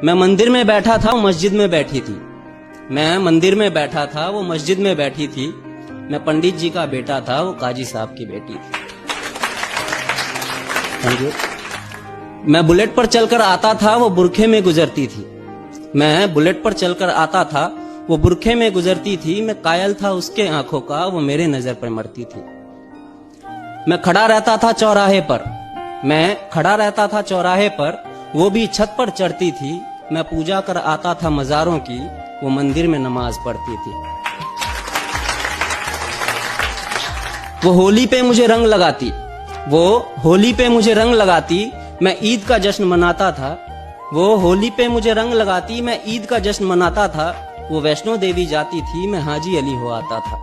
मैं मंदिर में बैठा था, वो मस्जिद में बैठी थी। मैं मंदिर में बैठा था, वो मस्जिद में बैठी थी। मैं पंडित जी का बेटा था, वो काजी साहब की बेटी थी। मैं बुलेट पर चलकर आता था, वो बुरखे में गुजरती थी। मैं बुलेट पर चलकर आता था, वो बुरखे में गुजरती थी। मैं कायल था उसके आंखों का, वो मेरे नजर पर मरती थी। मैं खड़ा रहता था चौराहे पर, मैं खड़ा रहता था चौराहे पर, वो भी छत पर चढ़ती थी। मैं पूजा कर आता था मजारों की, वो मंदिर में नमाज पढ़ती थी। वो होली पे मुझे रंग लगाती, वो होली पे मुझे रंग लगाती। मैं ईद का जश्न मनाता था, वो होली पे मुझे रंग लगाती। मैं ईद का जश्न मनाता था। वो वैष्णो देवी जाती थी, मैं हाजी अली हो आता था।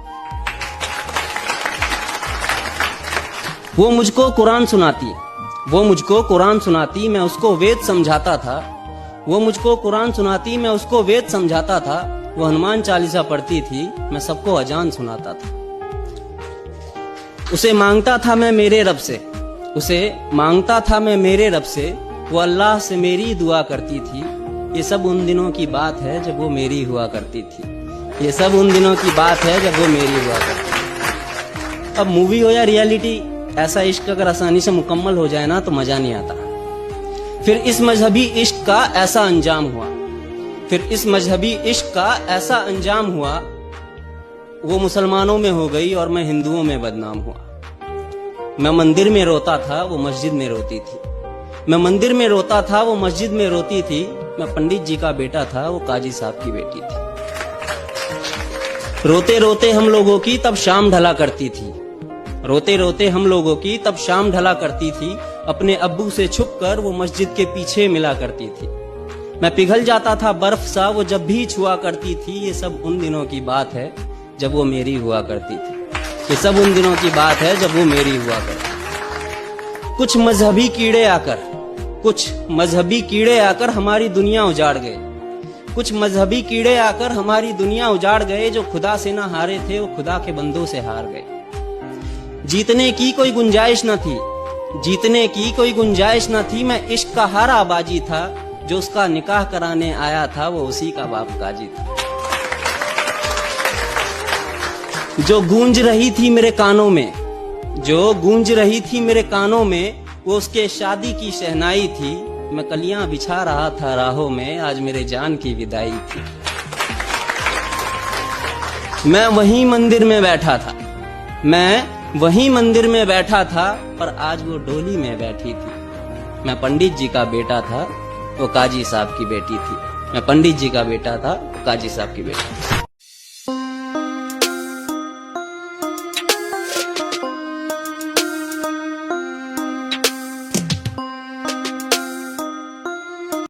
वो मुझको कुरान सुनाती, वो मुझको कुरान सुनाती। मैं उसको वेद समझाता था। वो मुझको कुरान सुनाती, मैं उसको वेद समझाता था। वो हनुमान चालीसा पढ़ती थी, मैं सबको अजान सुनाता था। उसे मांगता था मैं मेरे रब से, उसे मांगता था मैं मेरे रब से। वो अल्लाह से मेरी दुआ करती थी। ये सब उन दिनों की बात है जब वो मेरी हुआ करती थी। ये सब उन दिनों की बात है जब वो मेरी हुआ करती थी। अब मूवी हो या रियलिटी, ऐसा इश्क अगर आसानी से मुकम्मल हो जाए ना तो मजा नहीं आता। फिर इस मजहबी इश्क का ऐसा अंजाम हुआ, फिर इस मजहबी इश्क का ऐसा अंजाम हुआ। वो मुसलमानों में हो गई और मैं हिंदुओं में बदनाम हुआ। मैं मंदिर में रोता था, वो मस्जिद में रोती थी। मैं मंदिर में रोता था, वो मस्जिद में रोती थी। मैं पंडित जी का बेटा था, वो काजी साहब की बेटी थी। रोते रोते हम लोगों की तब शाम ढला करती थी, रोते रोते हम लोगों की तब शाम ढला करती थी। अपने अब्बू से छुपकर वो मस्जिद के पीछे मिला करती थी। मैं पिघल जाता था बर्फ सा, वो जब भी छुआ करती थी। ये सब उन दिनों की बात है जब वो मेरी हुआ करती थी। ये सब उन दिनों की बात है जब वो मेरी हुआ करती थी। कुछ मजहबी कीड़े आकर, कुछ मजहबी कीड़े आकर हमारी दुनिया उजाड़ गए। कुछ मजहबी कीड़े आकर हमारी दुनिया उजाड़ गए। जो खुदा से ना हारे थे, वो खुदा के बंदों से हार गए। जीतने की कोई गुंजाइश न थी, जीतने की कोई गुंजाइश न थी। मैं इश्क का हारा बाजी था, जो उसका निकाह कराने आया था, वो उसी का बाप काजी था। जो गूंज रही थी मेरे कानों में, जो गूंज रही थी मेरे कानों में, वो उसके शादी की शहनाई थी। मैं कलियां बिछा रहा था राहों में, आज मेरे जान की विदाई थी। मैं वहीं मंदिर में बैठा था, मैं वहीं मंदिर में बैठा था, पर आज वो डोली में बैठी थी। मैं पंडित जी का बेटा था, वो काजी साहब की बेटी थी। मैं पंडित जी का बेटा था, वो काजी साहब की बेटी थी।